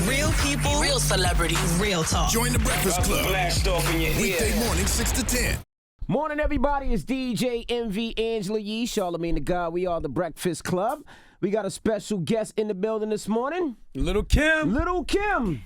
Real people, real celebrities, real talk. Join the Breakfast Club. Blast off in your ear. Weekday morning, 6 to 10. Morning, everybody. It's DJ MV Angela Yee, Charlamagne the God. We are the Breakfast Club. We got a special guest in the building this morning. Little Kim. Little Kim.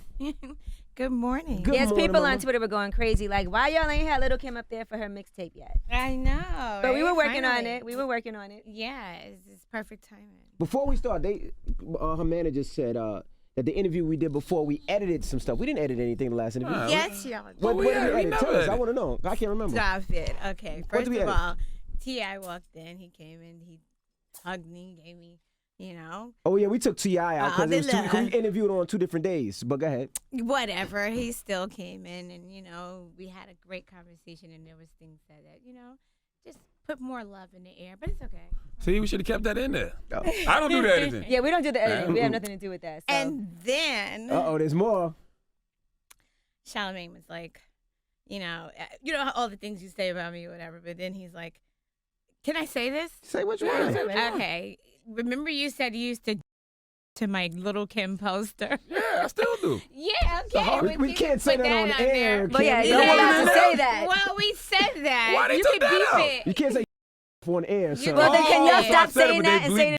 Good morning. Good Yes, morning, people mama. on Twitter were going crazy. Like, why y'all ain't had Little Kim up there for her mixtape yet? I know. But we were right? working on Finally. it. We were working on it. Yeah, it's perfect timing. Before we start, her manager said that the interview we did before, we edited some stuff. We didn't edit anything the last interview. Yes, y'all. What did we edit? Tell us. edit. I want to know. I can't remember. Stop it. Okay, What first did we of edit? all, T.I. walked in. He came in. He hugged me, gave me, Oh, yeah, we took T.I. out All because the love. we interviewed on 2 different days. But go ahead. whatever. He still came in, and, we had a great conversation, and there was things that, just put more love in the air. But it's okay. See, we should have kept that in there. Oh. I don't do the editing. Yeah, we don't do the editing. We have nothing to do with that. So. And then Uh-oh, there's more. Charlamagne was like, all the things you say about me or whatever. But then he's like, can I say this? Say what you want. Okay. Remember you said you used to my Little Kim poster? Yeah, I still do. Yeah, okay. We can't say put that on air. there. But yeah, Kim. you're That not wasn't allowed in to there. say that. Well, we said that. Why they you took can that beep out? You it. can't say on air. So. Well, then can y'all Oh, stop I said it, saying but that they and say it?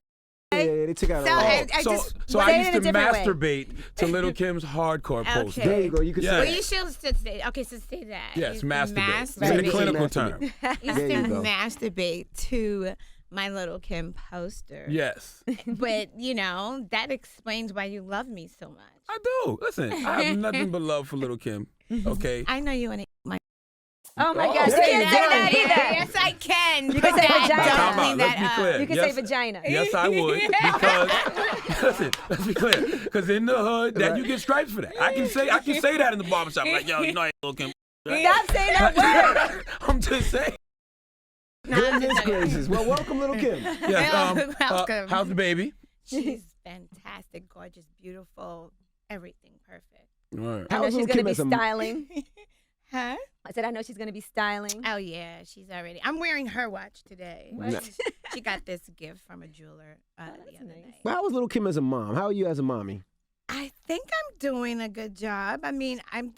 Yeah, they took out So a I So, just so say I it used in a to different way. masturbate to Little Kim's hardcore poster. Okay. There you go. You can Yeah. say well, it. you should say. Okay, so say that. Yes, Used to masturbate. It's Right. a clinical Masturbate. term. Used There you to go. masturbate to my Little Kim poster. Yes, But that explains why you love me so much. I do. Listen, I have nothing but love for Little Kim. Okay. I know you want to my. Oh my Oh, gosh, you there can't you say go. that either. Yes, I can. You can say vagina. Don't Time out. clean Let's that be up. clear. You can Yes. say vagina. Yes, I would because listen. Let's be clear. Because in the hood, that you get stripes for that. I can say that in the barbershop. Like, yo, you know, I Little Kim. Stop saying that word. I'm just saying. Goodness gracious. Well, welcome, Little Kim. Yes. Welcome. How's the baby? She's fantastic, gorgeous, beautiful, everything perfect. All right. I know How's she's Little going to Kim be as a- styling. Huh? I said I know she's going to be styling. Oh yeah, she's already. I'm wearing her watch today. Nice. She got this gift from a jeweler the that's other nice. night. Well, how was Little Kim as a mom? How are you as a mommy? I think I'm doing a good job. I mean, I'm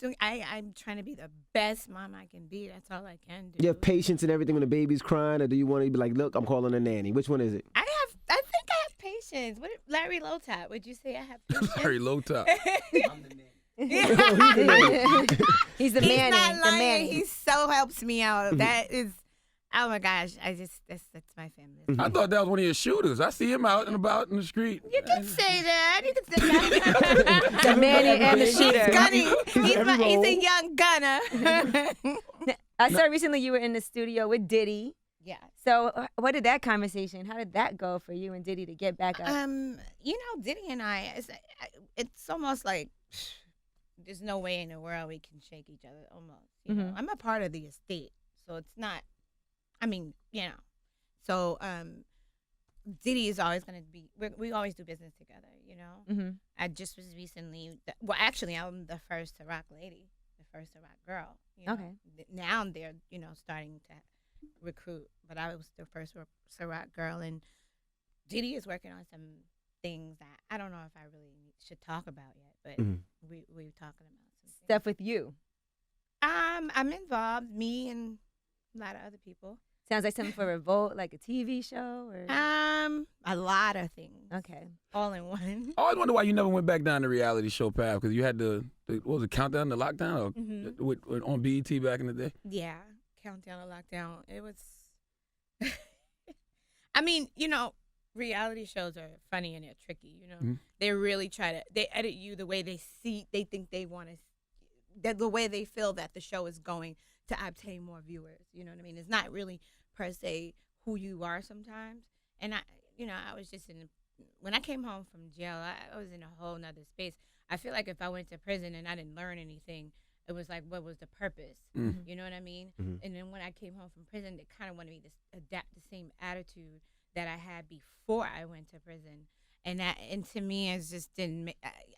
trying to be the best mom I can be. That's all I can do. You have patience and everything when the baby's crying, or do you want to be like, look, I'm calling a nanny? Which one is it? I think I have patience. What Larry Lotop? Would you say I have patience? Very low top. He's the He's Manny. not The lying. Manny. He so helps me out. That is, oh my gosh. That's my family. I thought that was one of your shooters. I see him out and about in the street. You can say that. You can say that. The Manny and the He's shooter. gunning. He's every a young gunner. I saw recently you were in the studio with Diddy. Yeah. So what did that conversation, how did that go for you and Diddy to get back up? Diddy and I, it's almost like there's no way in the world we can shake each other. Almost, Mhm. I'm a part of the estate, so it's not. I mean, So Diddy is always gonna be. We always do business together. Mm-hmm. I just was recently. Well, actually, I'm the first Ciroc lady, the first Ciroc girl. Okay. Now they're starting to recruit, but I was the first Ciroc girl, and Diddy is working on some things that I don't know if I really should talk about yet, but Mhm. we're talking about some things. Stuff with you. I'm involved, me and a lot of other people. Sounds like something for Revolt, like a TV show or A lot of things. okay. All in one. I always wonder why you never went back down the reality show path because you had the what was it, Countdown to Lockdown or Mhm. with on BET back in the day? Yeah, Countdown to Lockdown. It was. I mean, reality shows are funny and they're tricky. Mhm. They really they edit you the way they think they want to, the way they feel that the show is going to obtain more viewers. You know what I mean? It's not really per se who you are sometimes. And I was just when I came home from jail, I was in a whole nother space. I feel like if I went to prison and I didn't learn anything, it was like, what was the purpose? Mm. You know what I mean? Mhm. And then when I came home from prison, they kind of wanted me to adapt the same attitude that I had before I went to prison. And to me, I just didn't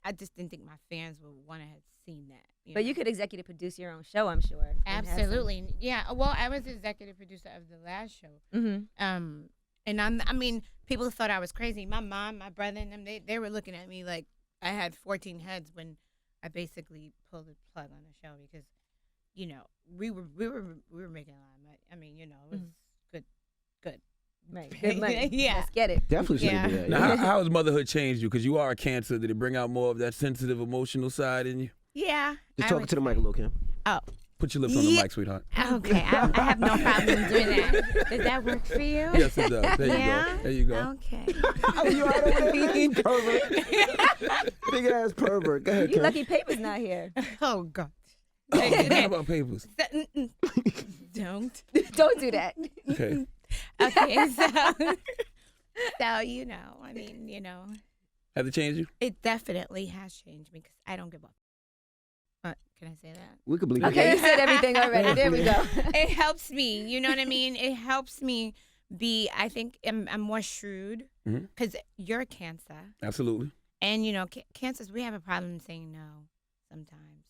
think my fans would want to have seen that. But you could executive produce your own show, I'm sure. Absolutely, yeah. Well, I was the executive producer of the last show. Mm-hmm. And I mean, people thought I was crazy. My mom, my brother, and them, they were looking at me like I had 14 heads when I basically pulled the plug on the show because, you know, we were making a lot of money. I mean, you know, it was good. Right. Good money. Yeah. Let's get it. Definitely should Yeah. do that. Now, how has motherhood changed you? Because you are a Cancer. Did it bring out more of that sensitive, emotional side in you? Yeah. Just talking to the mic a little, Kim. Oh. Put your lips on the mic, sweetheart. Okay. I have no problem doing that. Does that work for you? Yes, it does. There you Yeah? go. There you go. Okay. Oh, you all right over there? Pervert. Big ass pervert. Go ahead, You Kim. lucky Paper's not here. Oh, God. What about papers? Don't. Don't do that. Okay. Okay, so you know, I mean, you know, Have it changed you? it definitely has changed me because I don't give up. Can I say that? We could believe Okay, you said everything already. There we go. It helps me. You know what I mean? It helps me be. I think I'm more shrewd because you're a Cancer, Absolutely. and you know, Cancers we have a problem saying no sometimes.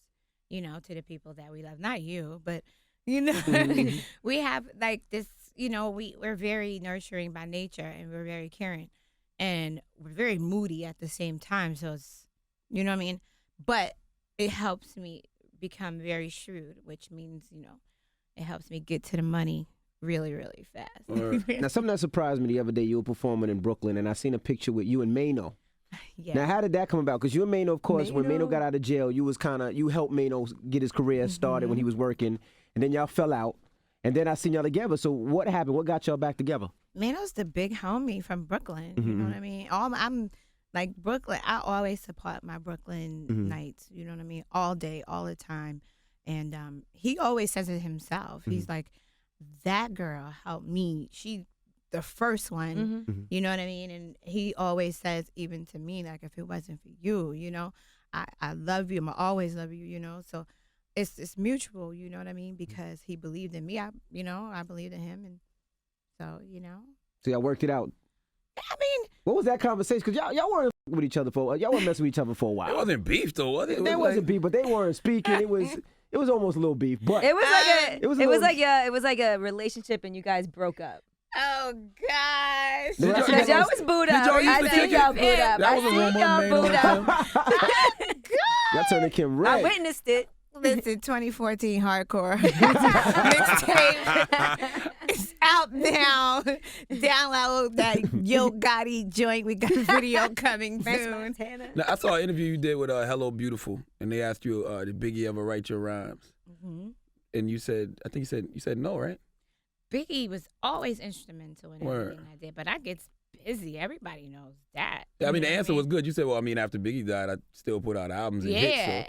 You know, to the people that we love. Not you, but you know, we have like this. You know, we're very nurturing by nature, and we're very caring, and we're very moody at the same time. So it's, you know what I mean? But it helps me become very shrewd, which means, you know, it helps me get to the money really, really fast. Now, something that surprised me the other day, you were performing in Brooklyn, and I seen a picture with you and Mano. Yeah. Now, how did that come about? Because you and Mano, of course, when Mano Mano. got out of jail, you helped Mano get his career started when he was working, and then y'all fell out, and then I seen y'all together. So what happened? What got y'all back together? Mano's the big homie from Brooklyn. You know what I mean? I'm like Brooklyn. I always support my Brooklyn nights. You know what I mean? All day, all the time. And he always says it himself. He's like, that girl helped me. She the first one. You know what I mean? And he always says, even to me, like, if it wasn't for you, you know, I love you. I always love you. You know, so it's mutual. You know what I mean? Because he believed in me. I believed in him, and so you know. So y'all worked it out. I mean, What was that conversation? Because y'all weren't with each other y'all weren't messing with each other for a while. It wasn't beef, though, was it? There wasn't beef, but they weren't speaking. It was almost a little beef, but It was like it was like a relationship, and you guys broke up. oh gosh. Did y'all- Cause y'all was booed Did up. y'all used I to seen kick y'all it? booed up. That was a I seen rumor y'all made booed on up. y'all turning Kim I red. witnessed it. Listen, 2014 hardcore mixtape is out now. Download that Yo Gotti joint. We got a video coming soon. Montana. Now, I saw an interview you did with Hello Beautiful, and they asked you, did Biggie ever write your rhymes? And you said, I think you said no, right? Biggie was always instrumental in Word. everything I did, but I get busy. Everybody knows that. Yeah, I mean, You the know what answer was good. You said, well, I mean, after Biggie died, I still put out albums and hits. Yeah,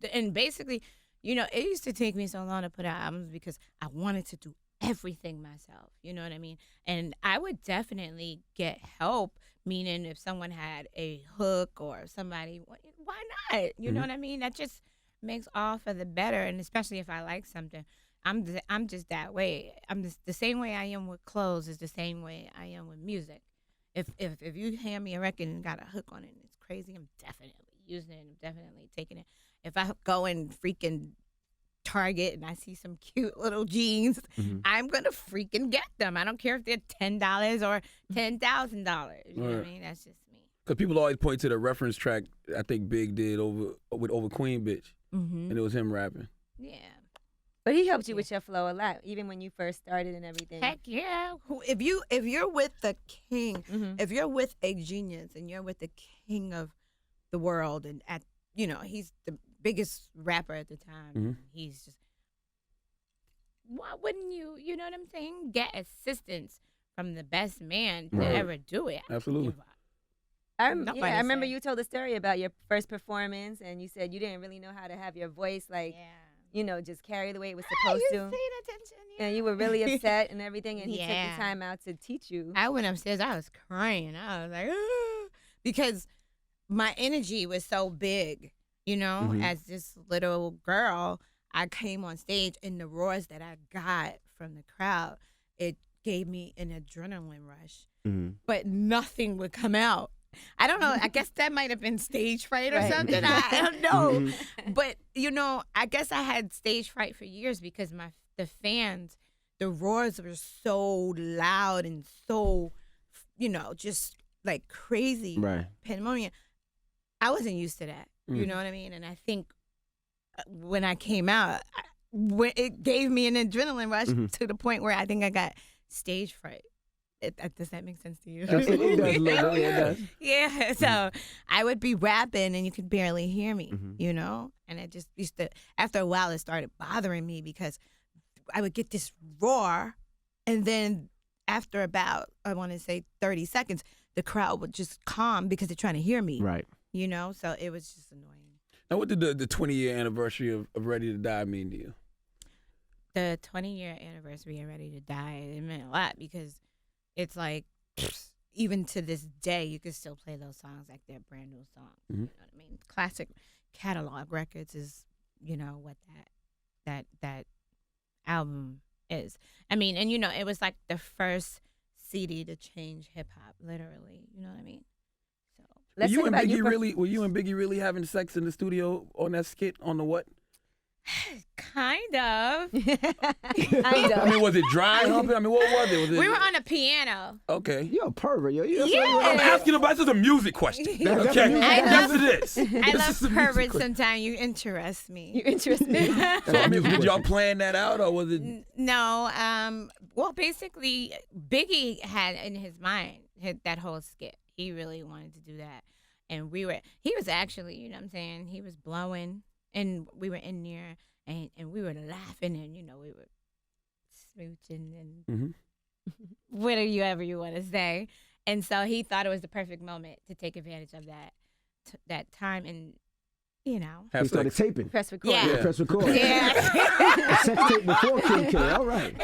So. and basically, you know, it used to take me so long to put out albums because I wanted to do everything myself. You know what I mean? And I would definitely get help, meaning if someone had a hook or somebody, why not? You know what I mean? That just makes all for the better, and especially if I like something. I'm just that way. I'm just the same way I am with clothes is the same way I am with music. If you hand me a record and got a hook on it and it's crazy, I'm definitely using it. I'm definitely taking it. If I go in freaking Target and I see some cute little jeans, I'm gonna freaking get them. I don't care if they're $10 or $10,000. You know what I mean? That's just me. Because people always point to the reference track I think Big did over Queen Bitch, and it was him rapping. Yeah. But he helped you with your flow a lot, even when you first started and everything. Heck yeah. If you're with the king, if you're with a genius and you're with the king of the world, and he's the biggest rapper at the time, he's just, why wouldn't you know what I'm saying, get assistance from the best man to ever do it? Absolutely. I Nobody remember said. you told a story about your first performance, and you said you didn't really know how to have your voice just carry the way it was supposed You to. paid attention, yeah. And you were really upset and everything, and he took Yeah. the time out to teach you. I went upstairs. I was crying. I was like, "Ah," because my energy was so big, as this little girl. I came on stage, and the roars that I got from the crowd, it gave me an adrenaline rush. But nothing would come out. I don't know. I guess that might have been stage fright or something. I don't know. But, I guess I had stage fright for years because the fans, the roars were so loud and so, just like crazy Right. pandemonium. I wasn't used to that. You know what I mean? And I think when I came out, it gave me an adrenaline rush to the point where I think I got stage fright. Does that make sense to you? It does a little bit. Yeah, it does. Yeah, so I would be rapping and you could barely hear me, you know? And it just used to, after a while, it started bothering me because I would get this roar, and then after about, I want to say 30 seconds, the crowd would just calm because they're trying to hear me. Right. You know? So it was just annoying. Now, what did the 20-year anniversary of Ready to Die mean to you? The 20-year anniversary of Ready to Die, it meant a lot because it's like, even to this day, you can still play those songs like they're brand new songs. You know what I mean? Classic catalog records is, you know, what that album is. I mean, and you know, it was like the first CD to change hip hop, literally. You know what I mean? So Were you and Biggie really having sex in the studio on that skit on the what? kind of. I mean, was it dry humping? I mean, what was it? Was it We were on a piano. Okay. You're a pervert, yo. I'm asking about, this is a music question. Okay. Yes, it is. I This love is a music perverts question. sometimes. You interest me. You interest me. So, I mean, did y'all plan that out, or was it? No. Well, basically, Biggie had in his mind that whole skit. He really wanted to do that. And he was actually, you know what I'm saying, he was blowing. And we were in there, and we were laughing, and, you know, we were smooching and whatever you want to say. And so he thought it was the perfect moment to take advantage of that time and, you know. He started taping. Press record. Yeah. Press record. Yeah. Sex tape before Kim K. All right.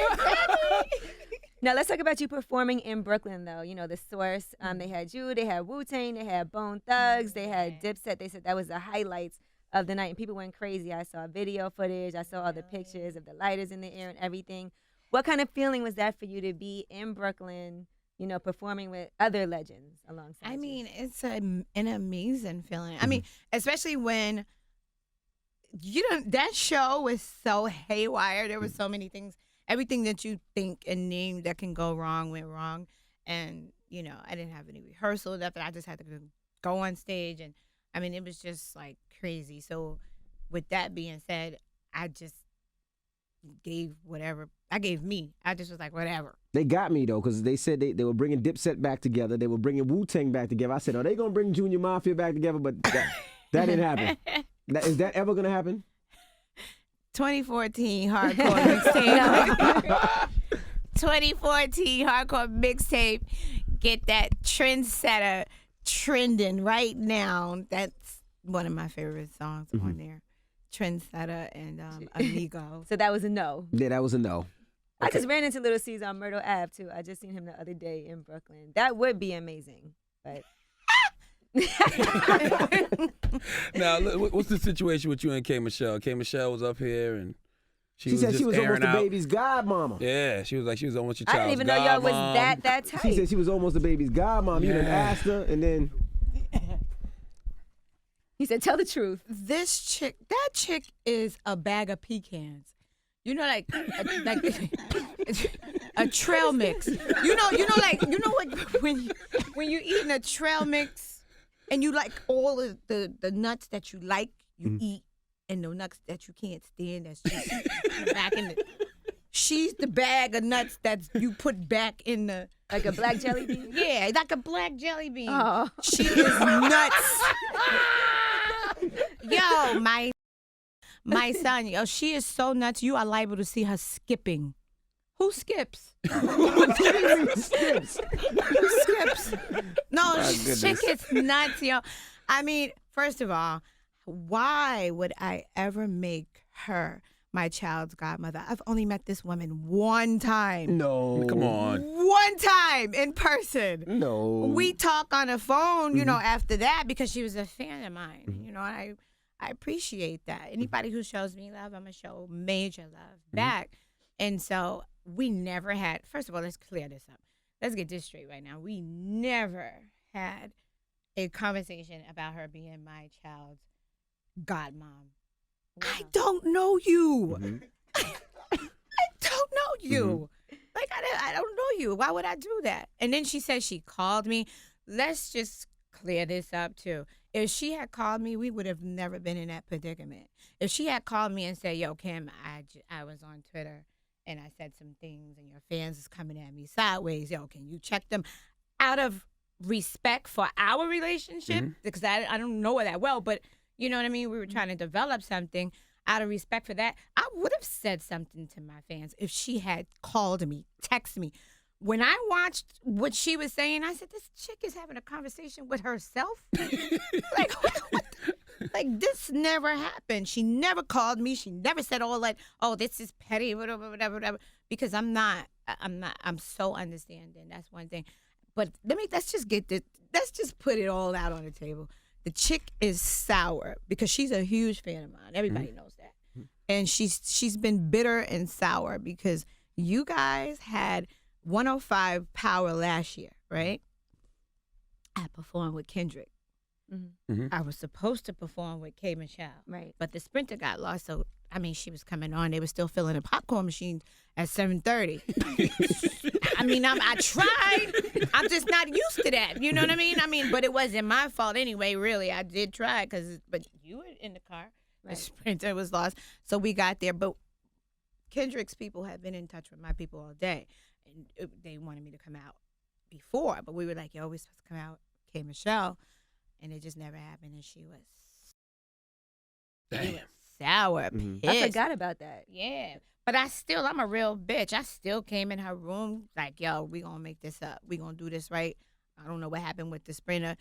Now let's talk about you performing in Brooklyn, though. You know, the Source. They had you. They had Wu-Tang. They had Bone Thugs. They had Dipset. They said that was the highlights of the night, and people went crazy. I saw video footage. I saw all the pictures of the lighters in the air and everything. What kind of feeling was that for you to be in Brooklyn, you know, performing with other legends alongside I you? mean, it's an amazing feeling. I mean, especially when that show was so haywire. There were so many things. Everything that you think and name that can go wrong went wrong. And, you know, I didn't have any rehearsal, nothing. I just had to go on stage. And, I mean, it was just, like, crazy. So, with that being said, I just gave whatever. I just was like, whatever. They got me, though, because they said they were bringing Dipset back together. They were bringing Wu-Tang back together. I said, are they going to bring Junior Mafia back together? But that didn't happen. Is that ever going to happen? 2014 hardcore mixtape. 2014 hardcore mixtape. Get that trendsetter trending right now. That's one of my favorite songs on there. Trendsetter and Amigo. So that was a no. Yeah, that was a no. I just ran into Little Caesar on Myrtle Ave, too. I just seen him the other day in Brooklyn. That would be amazing, but... Now, what's the situation with you and K. Michelle? K. Michelle was up here, and she said she was almost airing the out. baby's godmama. Yeah, she was almost your I child's didn't even know y'all was godmom. that tight. She said she was almost the baby's godmom. You done asked her, and then... He said, tell the truth. That chick is a bag of pecans. You know, like a trail mix. You know, what when you eating a trail mix and you like all of the nuts that you like, you eat, and the nuts that you can't stand, that's just back in the. She's the bag of nuts that you put back in the. Like a black jelly bean? Yeah, like a black jelly bean. Oh. She is nuts. Yo, my son, yo, she is so nuts. You are liable to see her skipping. Who skips? Who skips? No, she gets nuts, yo. I mean, first of all, why would I ever make her my child's godmother? I've only met this woman one time. No. Come on. One time in person. No. We talk on the phone, you know, after that because she was a fan of mine. You know, I appreciate that. Anybody who shows me love, I'm going to show major love back. And so we never had, first of all, let's clear this up. Let's get this straight right now. We never had a conversation about her being my child's godmom. Wow. I don't know you. I don't know you. Like, I don't know you. Why would I do that? And then she said she called me. Let's just clear this up too. If she had called me, we would have never been in that predicament. If she had called me and said, "Yo, Kim, I was on Twitter and I said some things, and your fans is coming at me sideways. Yo, can you check them?" Out of respect for our relationship, because I don't know her that well, but you know what I mean? We were trying to develop something. Out of respect for that, I would have said something to my fans if she had called me, texted me. When I watched what she was saying, I said, this chick is having a conversation with herself? Like, like, this never happened. She never called me. She never said all that, oh, this is petty, whatever, because I'm so understanding. That's one thing. But let's just put it all out on the table. The chick is sour because she's a huge fan of mine. Everybody knows that. And she's been bitter and sour because you guys had 105 Power last year, right? I performed with Kendrick. I was supposed to perform with K. Michelle. Right. But the sprinter got lost, so I mean she was coming on. They were still filling a popcorn machine at 7:30. I mean, I tried. I'm just not used to that. You know what I mean? But it wasn't my fault anyway, really. I did try, but you were in the car. Right. The sprinter was lost. So we got there. But Kendrick's people had been in touch with my people all day. And they wanted me to come out before. But we were like, yo, we're supposed to come out, K. Michelle. And it just never happened. And she was sour, pissed. I forgot about that. Yeah. But I'm a real bitch. I still came in her room like, yo, we gonna make this up. We gonna do this right. I don't know what happened with the sprinter.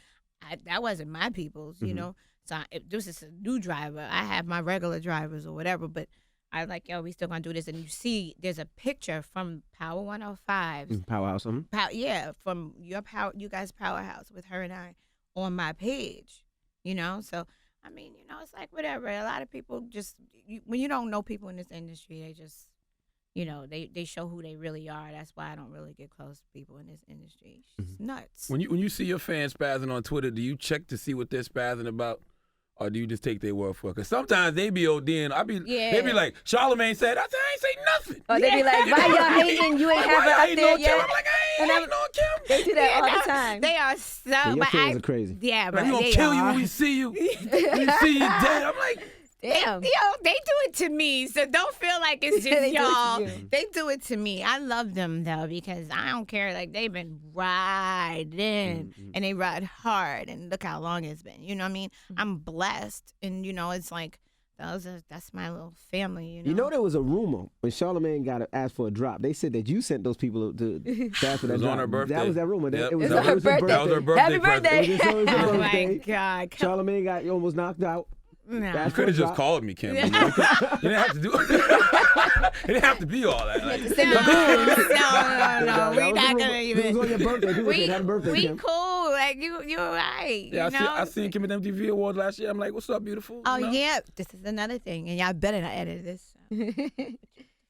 That wasn't my people's, you know. So this is a new driver. I have my regular drivers or whatever, but I was like, yo, we still gonna do this. And you see, there's a picture from Power 105's. Powerhouse. Yeah, from you guys' Powerhouse with her and I on my page, you know. So I mean, you know, it's like whatever. A lot of people just when you don't know people in this industry, they just, you know, they show who they really are. That's why I don't really get close to people in this industry. It's nuts. When you see your fans spazzing on Twitter, do you check to see what they're spazzing about? Or do you just take their word for it? Because sometimes they be ODing. They be like, Charlamagne said, I said, I ain't say nothing. Or they be like, why y'all hating? You ain't have her up there yet. I'm like, I ain't hating on Kim. They do that all the time. They are so. Your fans are crazy. Yeah, but we gonna kill you when we see you. When we see you dead. I'm like, damn. They do it to me, so don't feel like it's just They do it to y'all. you. They do it to me. I love them though because I don't care. Like they've been riding and they ride hard, and look how long it's been. You know what I mean? I'm blessed, and you know it's like that's my little family. You know there was a rumor when Charlamagne got asked for a drop. They said that you sent those people to ask for that It was drop. on her birthday. That was that rumor. Yep. It was It's her birthday. That was her birthday. Happy birthday. present. It was her Oh my birthday. God! Charlamagne got almost knocked out. No. You could have just called me, Kim. You didn't have to do it. It didn't have to be all that. Like, No. We're not gonna It was on even. your birthday. People said happy birthday, We Kim. cool. Like you're right. yeah, you know? I seen Kim at MTV Awards last year. I'm like, what's up, beautiful? Oh You know? yeah, this is another thing, and y'all better not edit this.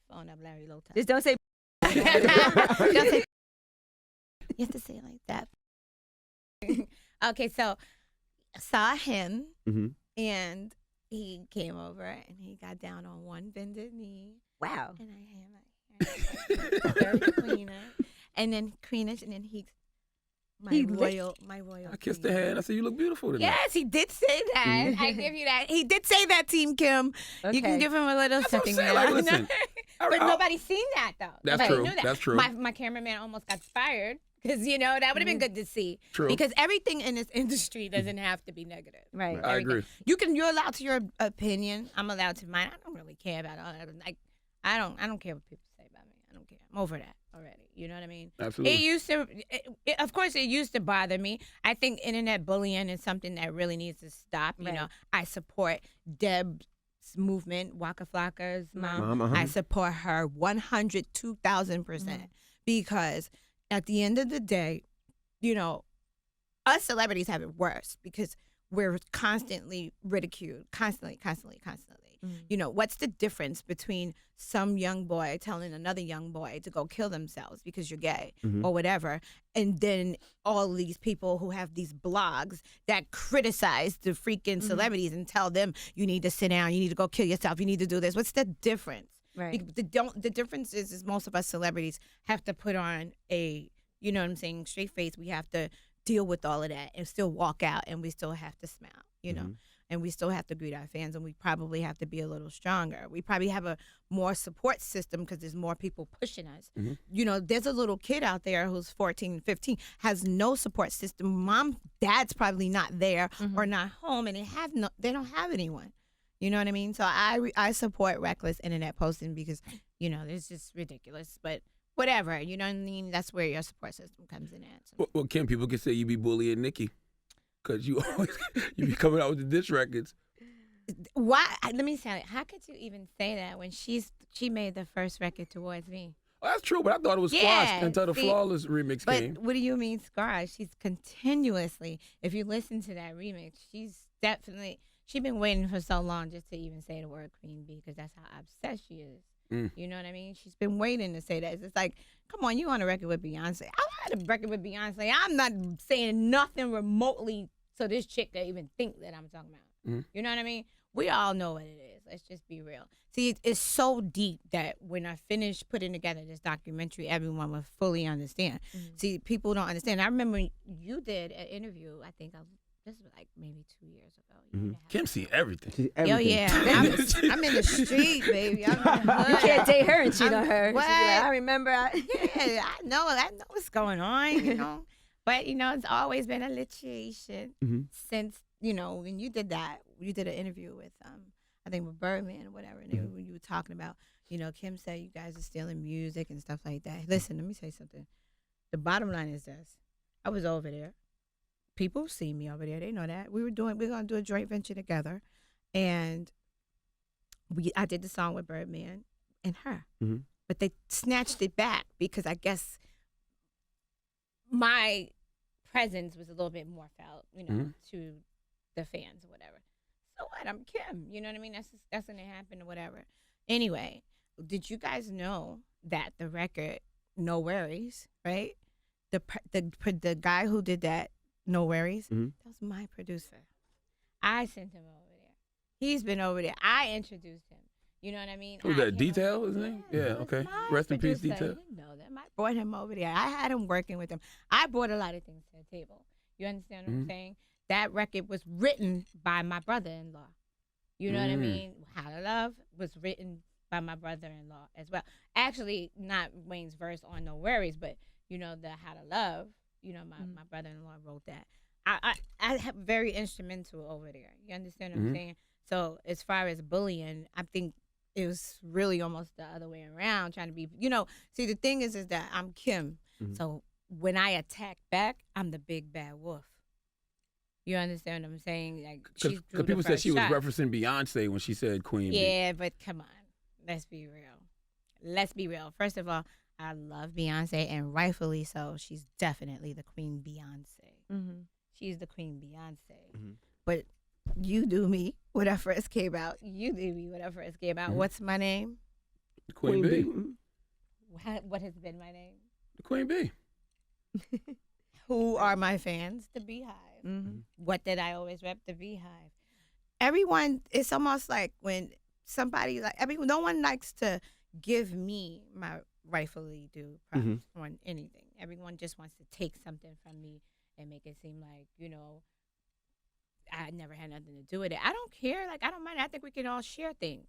Phone up Larry Lowtime. Just don't say. Don't say- you have to say it like that. Okay, so I saw him, and he came over, and he got down on one bended knee. Wow. And I had my hair cleaner, and then greenish, and then my royal. I kissed her hand. I said, you look beautiful today. Yes, he did say that. I give you that. He did say that, Team Kim. You Okay. can give him a little That's what I'm something. saying. there. Like, listen, But nobody's seen that though. That's Nobody true. knew that. That's true. My cameraman almost got fired because that would have been good to see. True. Because everything in this industry doesn't have to be negative. Right. I agree. You're allowed to your opinion. I'm allowed to mine. I don't really care about all that. Like I don't care what people say about me. I don't care. I'm over that already. You know what I mean? Absolutely. It used to, of course, it used to bother me. I think internet bullying is something that really needs to stop. You Right. know, I support Deb's movement, Waka Flocka's mom. Mom, I support her 102,000% because at the end of the day, you know, us celebrities have it worse because we're constantly ridiculed, constantly. You know, what's the difference between some young boy telling another young boy to go kill themselves because you're gay or whatever, and then all these people who have these blogs that criticize the freaking celebrities and tell them you need to sit down, you need to go kill yourself, you need to do this. What's the difference? Right. The difference is most of us celebrities have to put on a, you know what I'm saying, straight face. We have to deal with all of that and still walk out, and we still have to smile, you know, and we still have to greet our fans, and we probably have to be a little stronger. We probably have a more support system because there's more people pushing us. You know, there's a little kid out there who's 14, 15, has no support system. Dad's probably not there or not home, and they don't have anyone. You know what I mean? So I support reckless internet posting because, you know, it's just ridiculous. But whatever, you know what I mean? That's where your support system comes in at. So. Well, Kim, people can say you be bullying Nicki because you be coming out with the diss records. Why? Let me tell you, how could you even say that when she made the first record towards me? Oh, that's true, but I thought it was squashed until the Flawless remix came. But what do you mean squashed? She's continuously, if you listen to that remix, she's been waiting for so long just to even say the word Queen Bee because that's how obsessed she is. You know what I mean? She's been waiting to say that. It's like, come on, you on a record with Beyonce. I had a record with Beyonce. I'm not saying nothing remotely so this chick could even think that I'm talking about. You know what I mean? We all know what it is. Let's just be real. See, it's so deep that when I finished putting together this documentary, everyone would fully understand. See, people don't understand. I remember you did an interview, I think this was like maybe 2 years ago. Kim see everything. She's everything. Yeah. I'm in the street, baby. I'm in the hood. You can't date her and cheat on her. What? She'd be like, I remember. Yeah, I know what's going on, you know. But, you know, it's always been a litigation since, you know, when you did that, you did an interview with, I think with Birdman or whatever, and when you were talking about, you know, Kim said you guys are stealing music and stuff like that. Listen, let me say something. The bottom line is this. I was over there. People see me over there. They know that. We're going to do a joint venture together. And I did the song with Birdman and her. But they snatched it back because I guess my presence was a little bit more felt, you know, to the fans or whatever. So what? I'm Kim. You know what I mean? That's going to happen or whatever. Anyway, did you guys know that the record, No Worries, right? The guy who did that, No Worries, that was my producer. I sent him over there. He's been over there. I introduced him. You know what I mean? Who's that? Detail, his name? Yeah, okay. Rest in peace, Detail. You know them. I brought him over there. I had him working with him. I brought a lot of things to the table. You understand what I'm saying? That record was written by my brother-in-law. You know what I mean? How to Love was written by my brother-in-law as well. Actually, not Wayne's verse on No Worries, but, you know, the How to Love, you know, my brother-in-law wrote that. I have very instrumental over there. You understand what I'm saying? So as far as bullying, I think it was really almost the other way around, trying to be, you know, see, the thing is that I'm Kim. So when I attack back, I'm the big bad wolf. You understand what I'm saying? Like, because people said she was referencing Beyonce when she said Queen Bee. Yeah, but come on. Let's be real. First of all, I love Beyonce, and rightfully so. She's definitely the Queen Beyonce. She's the Queen Beyonce. But you do me when I first came out. You do me when I first came out. What's my name? Queen Bee. What has been my name? The Queen Bee. Who are my fans? The Beehive. What did I always rep? The Beehive. Everyone, it's almost like when somebody, like, no one likes to give me my rightfully due props on anything. Everyone just wants to take something from me and make it seem like, you know, I never had nothing to do with it. I don't care. Like, I don't mind. I think we can all share things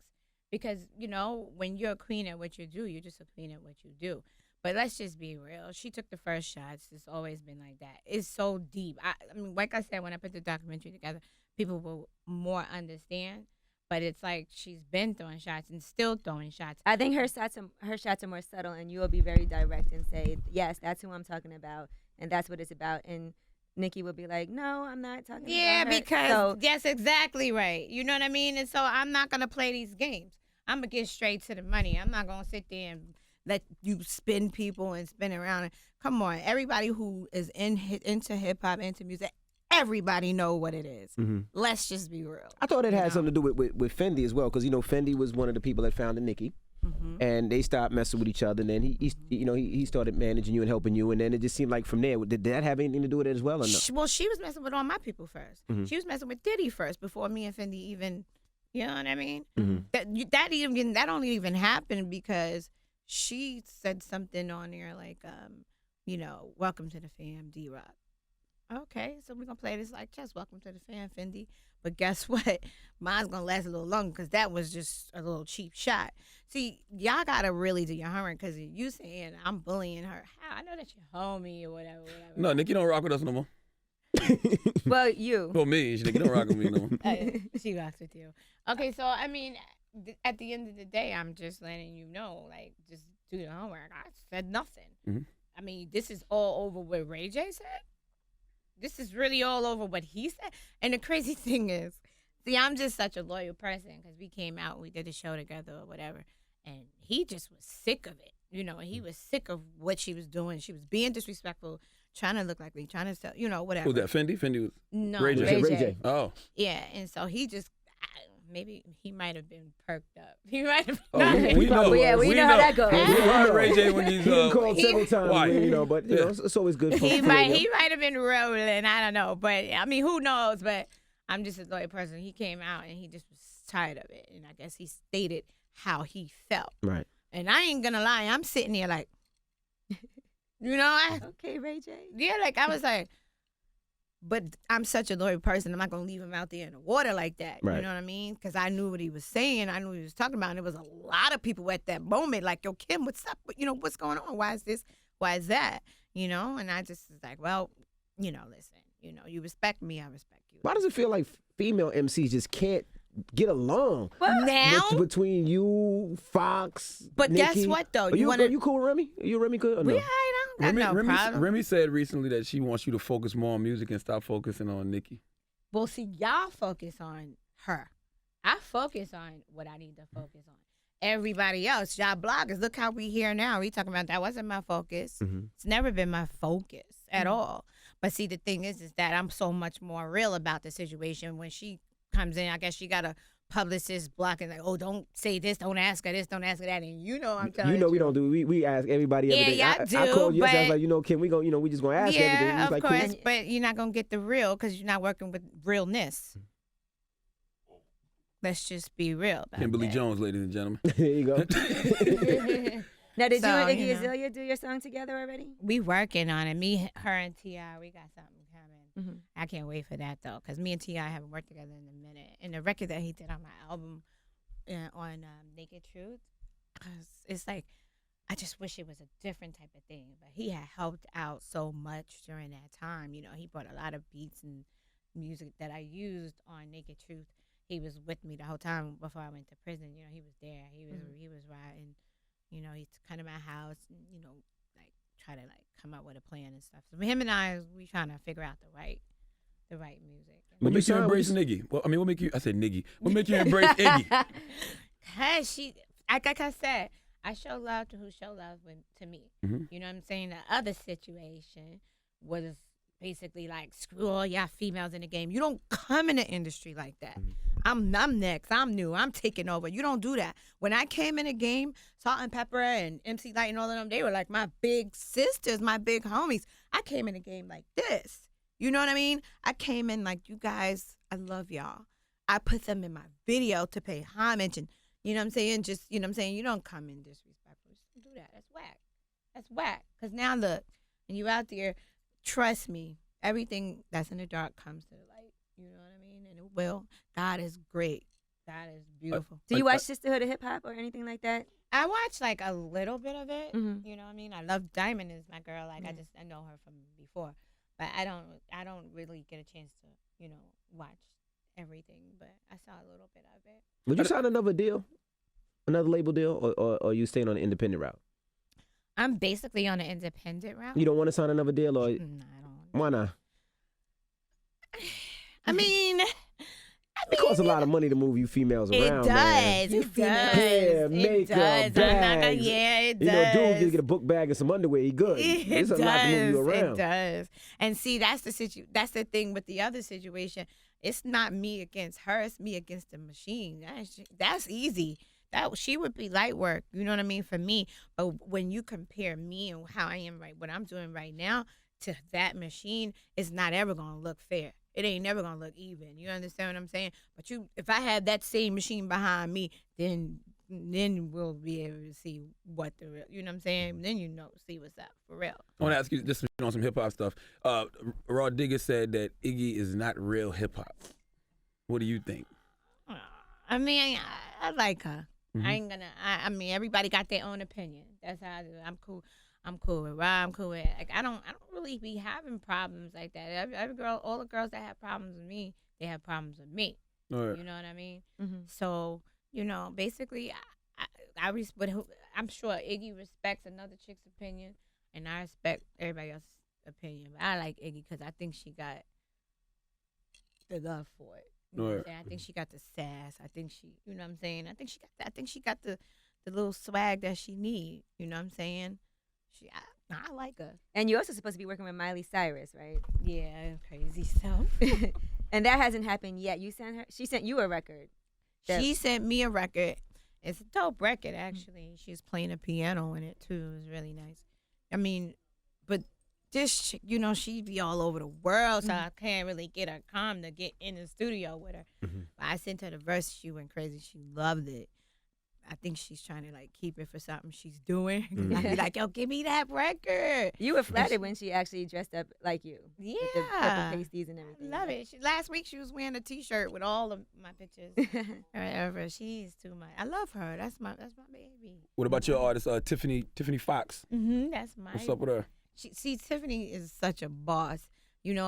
because, you know, when you're a queen at what you do, you're just a queen at what you do. But let's just be real. She took the first shots. It's always been like that. It's so deep. I mean, like I said, when I put the documentary together, people will more understand. But it's like she's been throwing shots and still throwing shots. I think her shots are more subtle, and you will be very direct and say, yes, that's who I'm talking about, and that's what it's about. And Nicki would be like, no, I'm not talking about her. Yeah, because that's exactly right. You know what I mean? And so I'm not going to play these games. I'm going to get straight to the money. I'm not going to sit there and let you spin people and spin around. Come on. Everybody who is into hip-hop, into music, everybody know what it is. Let's just be real. I thought it had something to do with Fendi as well, because, you know, Fendi was one of the people that founded Nicki. And they stopped messing with each other, and then he started managing you and helping you, and then it just seemed like from there, did that have anything to do with it as well, or no? Well, she was messing with all my people first. She was messing with Diddy first before me and Fendi even, you know what I mean? That only even happened because she said something on there like, you know, welcome to the fam, D-Rock. Okay, so we're gonna play this like chess. Welcome to the fan, Fendi. But guess what? Mine's gonna last a little longer because that was just a little cheap shot. See, y'all gotta really do your homework because you saying I'm bullying her. How? I know that you're homie or whatever. No, Nicki don't rock with us no more. Well, you. Well, me. Nicki don't rock with me no more. She rocks with you. Okay, so I mean, at the end of the day, I'm just letting you know, like, just do your homework. I said nothing. Mm-hmm. I mean, this is all over what Ray J said. This is really all over what he said. And the crazy thing is, see, I'm just such a loyal person because we came out, we did a show together or whatever, and he just was sick of it. You know, he was sick of what she was doing. She was being disrespectful, trying to look like me, trying to sell, you know, whatever. Who's that, Fendi? Fendi was No, Ray J. Ray J. Oh. Yeah, and so he just, maybe he might have been perked up. He might have. We know. Yeah, we know how that goes. We heard Ray J when he's He been called several times, why? you know, but you know, it's always good for He might have been rolling. I don't know, but I mean, who knows? But I'm just a loyal person. He came out and he just was tired of it, and I guess he stated how he felt. Right. And I ain't gonna lie, I'm sitting there like, you know, Okay, Ray J. yeah, like I was like, but I'm such a loyal person. I'm not gonna leave him out there in the water like that. Right. You know what I mean? Because I knew what he was saying. I knew what he was talking about. And there was a lot of people at that moment like, yo, Kim, what's up? You know, what's going on? Why is this? Why is that? You know? And I just was like, well, you know, listen, you know, you respect me, I respect you. Why does it feel like female MCs just can't get along? Now? Between you, Fox, But Nicki. guess what, though? Are you wanna- cool with Remy? Are you Remy good or no? Yeah, I don't got no problem. Remy said recently that she wants you to focus more on music and stop focusing on Nicki. Well, see, y'all focus on her. I focus on what I need to focus on. Everybody else, y'all bloggers, look how we here now. We talking about that wasn't my focus. Mm-hmm. It's never been my focus at all. But see, the thing is that I'm so much more real about the situation. When she comes in, I guess she got a publicist blocking, like, oh, don't say this, don't ask her this, don't ask her that. And you know I'm telling you. You know we don't do we ask everybody everything. Yeah, y'all I called you do, yesterday, I was but- like, you know, Kim, we just gonna ask everything. You Yeah, was of like, course, cool. but you're not going to get the real because you're not working with realness. Let's just be real about Kimberly that. Jones, ladies and gentlemen. There you go. Now, did So, you and Iggy you know. Azalea do your song together already? We working on it. Me, her, and T.I., we got something coming. Mm-hmm. I can't wait for that, though, because me and T.I. haven't worked together in a minute. And the record that he did on my album on Naked Truth, it's like, I just wish it was a different type of thing. But he had helped out so much during that time. You know, he brought a lot of beats and music that I used on Naked Truth. He was with me the whole time before I went to prison. You know, he was there. He was riding. You know, he'd come to my house and, you know, like try to like come up with a plan and stuff. So him and I, we trying to figure out the right music. What makes you embrace Niggy? Well, I mean, what make you? I said Niggy. What make you embrace Iggy? Hey, like I said, I show love to who show love to me. Mhm. You know what I'm saying? The other situation was basically like, screw all y'all females in the game. You don't come in the industry like that. I'm next. I'm new. I'm taking over. You don't do that. When I came in the game, Salt and Pepper and MC Light and all of them, they were like my big sisters, my big homies. I came in the game like this. You know what I mean? I came in like, you guys, I love y'all. I put them in my video to pay homage and, you know what I'm saying? Just, you know what I'm saying? You don't come in disrespectful. Just don't do that. That's whack. That's whack. Because now look, and you out there, trust me, everything that's in the dark comes to the light. You know what I mean? And it will. God is great. God is beautiful. Do you watch Sisterhood of Hip Hop or anything like that? I watch like a little bit of it. Mhm. You know what I mean? I love Diamond is my girl. Like I know her from before, but I don't really get a chance to, you know, watch everything. But I saw a little bit of it. Would you sign another deal, another label deal, or you staying on the independent route? I'm basically on an independent route. You don't want to sign another deal, or I don't. why not? I mean, It costs a lot of money to move you females it around, does. man. It does. Hair, It makeup, does. I'm not gonna, bags. yeah, it You know, does. dude just get a book bag and some underwear. He good. It It's a does. lot to move you around. It does. And see, that's the thing with the other situation. It's not me against her. It's me against the machine. That's easy. She would be light work. You know what I mean? For me. But when you compare me and how I am what I'm doing right now to that machine, it's not ever gonna look fair. It ain't never gonna look even. You understand what I'm saying? But if I had that same machine behind me, then then we'll be able to see what the real, you know what I'm saying? Then see what's up for real. I want to ask you this on some hip hop stuff. Raw Digger said that Iggy is not real hip hop. What do you think? I mean, I like her. Mm-hmm. I ain't gonna. I mean, everybody got their own opinion. That's how I do. I'm cool. I'm cool with Raw. I'm cool with. Like, I don't really be having problems like that. Every girl, all the girls that have problems with me, they have problems with me. Right. You know what I mean? Mm-hmm. So basically, I'm sure Iggy respects another chick's opinion, and I respect everybody else's opinion. But I like Iggy because I think she got the love for it. You know what I'm saying? I think she got the sass. I think she, you know what I'm saying? I think she got the little swag that she need. You know what I'm saying? I like her. And you're also supposed to be working with Miley Cyrus, right? Yeah, crazy stuff. And that hasn't happened yet. She sent you a record. She sent me a record. It's a dope record, actually. She's playing a piano in it, too. It was really nice. I mean, but this chick, she be all over the world, so I can't really get her calm to get in the studio with her. Mm-hmm. But I sent her the verse. She went crazy. She loved it. I think she's trying to, keep it for something she's doing. Mm-hmm. I'd be like, yo, give me that record. You were flattered when she actually dressed up like you. Yeah. With the purple pasties and everything. I love it. Last week, she was wearing a T-shirt with all of my pictures. Whatever. She's too much. I love her. That's my baby. What about your artist, Tiffany Fox? Mm-hmm. That's my. What's up with her? Tiffany is such a boss. When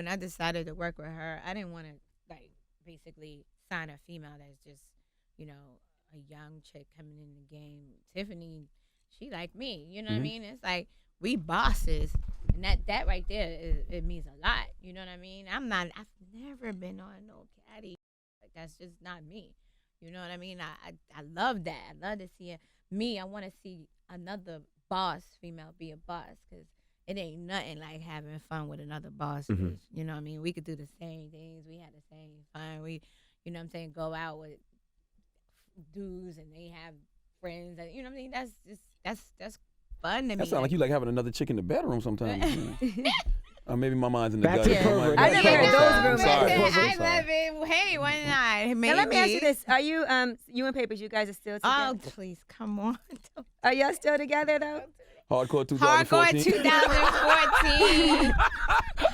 I decided to work with her, I didn't want to basically sign a female that's just a young chick coming in the game. Tiffany, she like me. You know what I mean? It's like we bosses, and that right there it means a lot. You know what I mean? I've never been on no caddy. That's just not me. You know what I mean? I love that. I love to see I want to see another boss female be a boss, because it ain't nothing like having fun with another boss. Mm-hmm. You know what I mean? We could do the same things. We had the same fun. We, you know what I'm saying, go out with dudes and they have friends. And, you know what I mean? That's fun to me. That sounds like you like having another chick in the bedroom sometimes. Maybe my mind's in the Back gut. to the pervert. I never heard those rumors. I love it. Hey, why not? Maybe. Now let me ask you this: are you you and Papers? You guys are still together? Oh, please, come on. Are y'all still together though? Hardcore 2014. Hardcore 2014.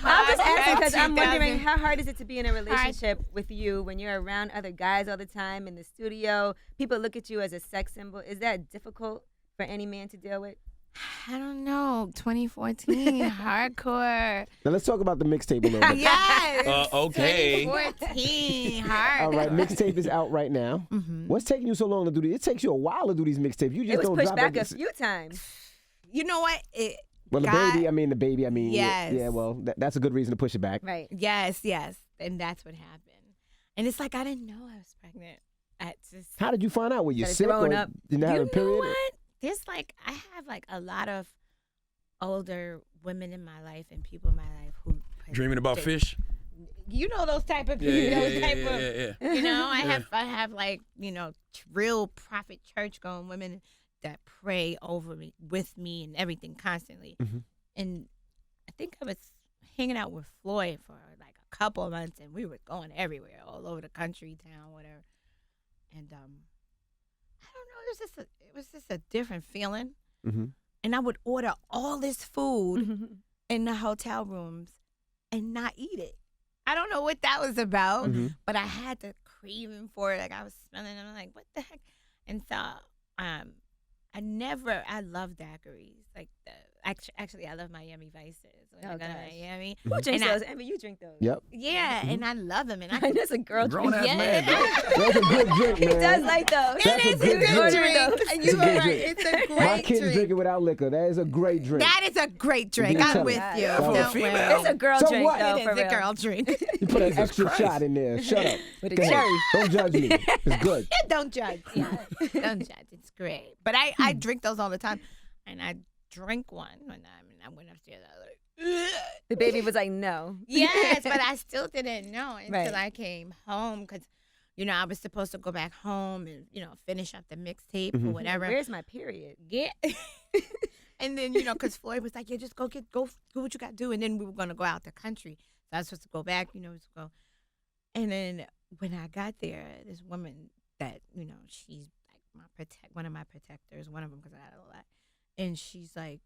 I'm just asking because I'm wondering how hard is it to be in a relationship with you when you're around other guys all the time in the studio? People look at you as a sex symbol. Is that difficult for any man to deal with? I don't know. 2014, hardcore. Now let's talk about the mixtape a little bit. Yes. Okay. 2014, hardcore. All right, mixtape is out right now. Mm-hmm. What's taking you so long to do these? It takes you a while to do these mixtapes. You just It was don't pushed drop back it. a few times. You know what? Well, the baby. Yes. Yeah. Well, that's a good reason to push it back. Right. Yes. And that's what happened. And it's like I didn't know I was pregnant. How did you find out? Were you Started sick throwing or up. didn't have a period? You know what? There's I have a lot of older women in my life and people in my life who Dreaming about fish? You know those type of people. Yeah. You know, I have real prophet church going women that pray over me, with me, and everything constantly. Mm-hmm. And I think I was hanging out with Floyd for a couple of months, and we were going everywhere, all over the country, town, whatever. And I don't know, it was just a different feeling. Mm-hmm. And I would order all this food in the hotel rooms and not eat it. I don't know what that was about, but I had the craving for it. I was smelling it. I'm like, what the heck? And so I love daiquiris. Actually, I love Miami Vices. When I go to Miami. Who drinks those? Emmy, you drink those. Yep. Yeah, and I love them. And I That's a girl drink. Grown-ass man. That's a good drink, man. He does like those. That's a good drink. And you were right. It's a great My kids drink. drink it without liquor. That is a great drink. That is a great drink. You I'm tell with me. you. For a Don't female. worry. It's a girl So drink what? though, It for is a real. girl drink. You put an Jesus extra Christ. shot in there. Shut up. With a Go ahead. cherry. Don't judge me. It's good. Don't judge. Yeah. Don't judge. It's great. But I drink those all the time. And I drank one when I went upstairs. I was like, ugh. The baby was like, no. Yes, but I still didn't know until Right. I came home because, I was supposed to go back home and, finish up the mixtape or whatever. Where's my period? Yeah. And then, because Floyd was like, yeah, just go do what you got to do. And then we were going to go out the country. So I was supposed to go back, to go. And then when I got there, this woman that, she's one of my protectors, one of them because I got a lot, and she's like,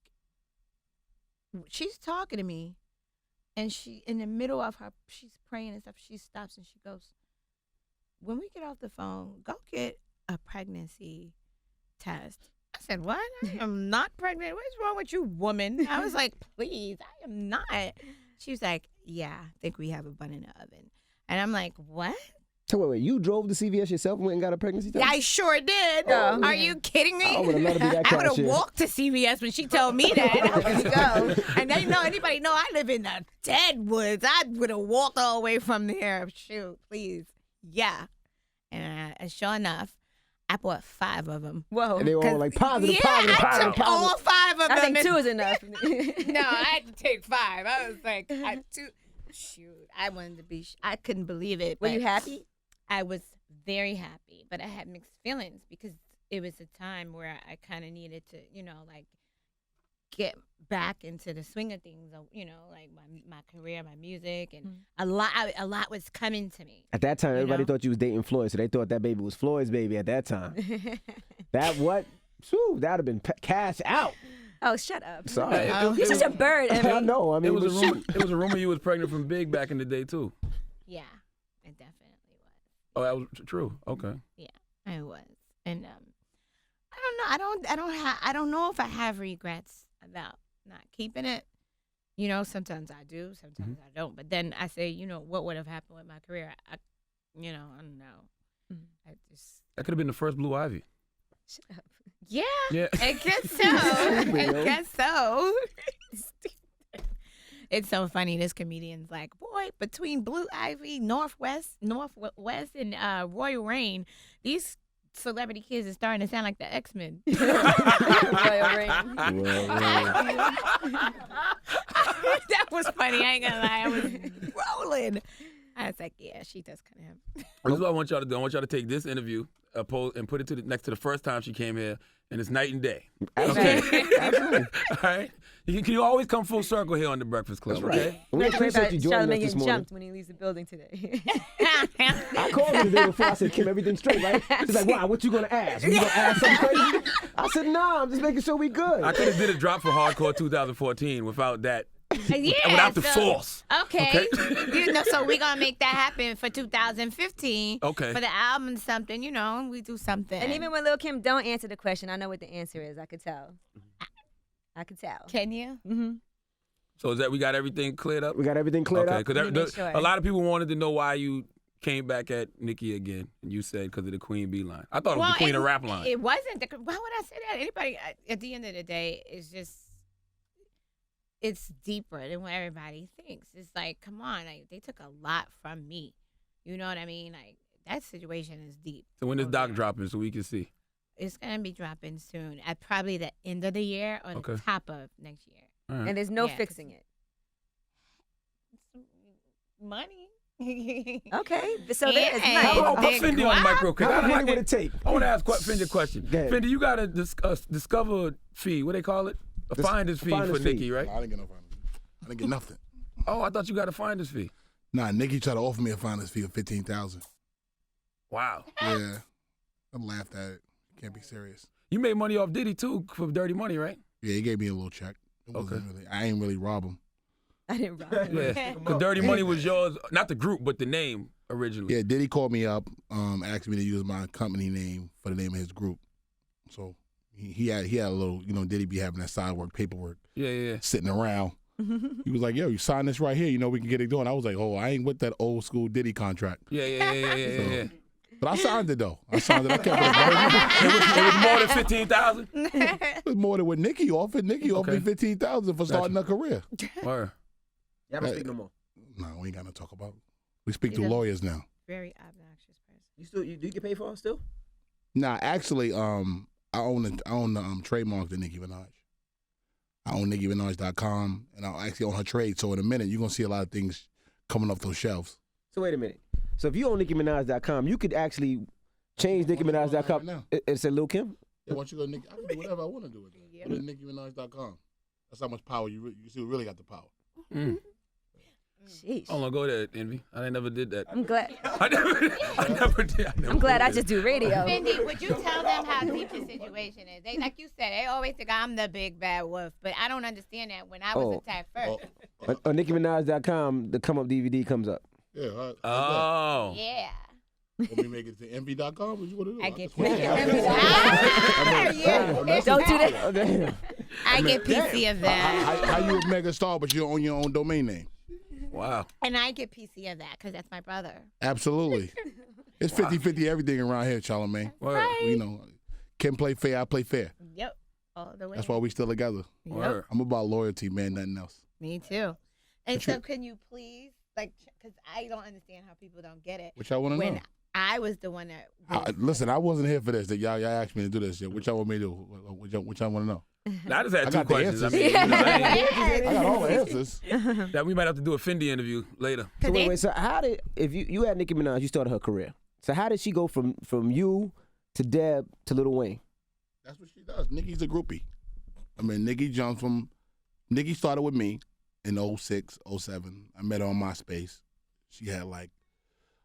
she's talking to me, and she in the middle of her, she's praying and stuff. She stops and she goes, "When we get off the phone, go get a pregnancy test." I said, "What? I am not pregnant. What's wrong with you, woman?" I was like, "Please, I am not." She was like, "Yeah, I think we have a bun in the oven." And I'm like, "What?" So wait, you drove to CVS yourself and went and got a pregnancy test? I sure did. Are you kidding me? I would have loved to be that I would have cashier. walked to CVS when she told me that. I was go. And they know anybody know I live in the Deadwoods. I would have walked all the way from there. Shoot, please. Yeah. And sure enough, I bought 5 of them. Whoa. And they were all like positive, Yeah, positive, I positive, took all positive. 5 of them. I think 2 is enough. No, I had to take 5. I was like, shoot, I wanted to be, I couldn't believe it. Were but you happy? I was very happy, but I had mixed feelings because it was a time where I kind of needed to, like get back into the swing of things, like my career, my music, and a lot was coming to me. At that time, everybody thought you was dating Floyd, so they thought that baby was Floyd's baby at that time. That would have been cash out. Oh, shut up. Sorry. You're such a bird, Emmy. I know. I mean, It was a rumor you was pregnant from Big back in the day too. Yeah, it definitely was. Oh, that was true. Okay. Yeah, I was, and I don't know if I have regrets about not keeping it. Sometimes I do, sometimes I don't. But then I say, what would have happened with my career? I don't know. I just That could have been the first Blue Ivy. Shut up. yeah. Yeah. I guess so. I guess so. It's so funny. This comedian's like, boy, between Blue Ivy, Northwest, and Royal Reign, these celebrity kids are starting to sound like the X-Men. Royal Reign. That was funny. I ain't gonna lie. I was rolling. I was like, yeah, she does kind of have. This is what I want y'all to do. I want y'all to take this interview, and put it next to the first time she came here, and it's night and day. Absolutely. Absolutely. All right? You always come full circle here on the Breakfast Club, That's right. okay? We appreciate you joining us Charlamagne this getting morning. jumped when he leaves the building today. I called her the day before. I said, Kim, everything's straight, right? She's like, wow, what you going to ask? You going to ask something crazy? I said, nah, I'm just making sure we good. I could have did a drop for Hardcore 2014 without that. Yeah, Without the force. Okay. So we're going to make that happen for 2015. Okay. For the album, something, we do something. And even when Lil' Kim don't answer the question, I know what the answer is. I could tell. I could tell. Can you? Mm-hmm. So is that we got everything cleared up? We got everything cleared Okay, up? because Sure. a lot of people wanted to know why you came back at Nicki again, and you said because of the Queen Bee line. I thought it was the Queen of Rap line. It wasn't. Why would I say that? Anybody, at the end of the day, it's deeper than what everybody thinks. It's like, come on, they took a lot from me. You know what I mean? Like, that situation is deep. So when is Doc dropping so we can see? It's going to be dropping soon, at probably the end of the year or the top of next year. All right. And there's no Yeah, fixing it. Money. Okay. So there is Yeah. money. I'll put Fendi on the mic real quick. How much money would it take? I want to ask Fendi a question. Go ahead. Fendi, you got a discover fee. What they call it? A finder's fee finder's for fee. Nicki, right? I didn't get no finder's fee. I didn't get nothing. Oh, I thought you got a finder's fee. Nah, Nicki tried to offer me a finder's fee of $15,000. Wow. Yeah, I laughed at it. Can't be serious. You made money off Diddy, too, for Dirty Money, right? Yeah, he gave me a little check. It wasn't really. I ain't really rob him. I didn't rob it. Yeah. Because Dirty Money was yours, not the group, but the name originally. Yeah, Diddy called me up, asked me to use my company name for the name of his group. So he had a little, Diddy be having that side work, paperwork, Yeah. sitting around. He was like, yo, you sign this right here, we can get it going. I was like, oh, I ain't with that old school Diddy contract. Yeah. But I signed it, though. I kept it. It was more than 15,000. It was more than what Nicki offered. Nicki offered me $15,000 for starting a career. Word. Y'all don't speak no more. No, we ain't got to talk about it. We speak to lawyers now. Very obnoxious person. Do you get paid for it still? Nah, actually, I own the trademark to Nicki Minaj. I own NickiMinaj.com, and I actually own her trade. So in a minute, you're gonna see a lot of things coming off those shelves. So wait a minute. So if you own NickiMinaj.com, you could actually change NickiMinaj.com. Right now. It said Lil' Kim? Yeah, once you go to Nicki, I can do whatever I want to do with it. Go to NickiMinaj.com. That's how much power you see. We really got the power. Sheesh. Hold on, go there, Envy. I never did that. I'm glad. I never did. I'm glad I just do radio. Fendi, would you tell them how deep the situation is? They, like you said, they always think I'm the big bad wolf, but I don't understand that when I was attacked first. On NickiMinaj.com, the Come Up DVD comes up. Yeah. Oh. Yeah. Want me to make it to envy.com? What you want to do? I get Don't do that. I get PC of that. How you a mega star, but you own your own domain name? Wow. And I get PC of that because that's my brother. Absolutely. It's 50-50 everything around here, Charlamagne. Word. You know, Kim play fair, I play fair. Yep. All the way. That's why we still together. Word. I'm about loyalty, man, nothing else. Me too. And so can you please, like, because I don't understand how people don't get it. What y'all want to know? When I was the one that Listen, I wasn't here for this. That y'all asked me to do this. What y'all want me to do? What y'all want to know? I just had I two got the questions. I answers. mean, I got all the answers. that we might have to do a Fendi interview later. So wait. So how did if you had Nicki Minaj, you started her career. So how did she go from you to Deb to Lil Wayne? That's what she does. Nicki's a groupie. I mean, Nicki started with me in 06, 07. I met her on MySpace. She had like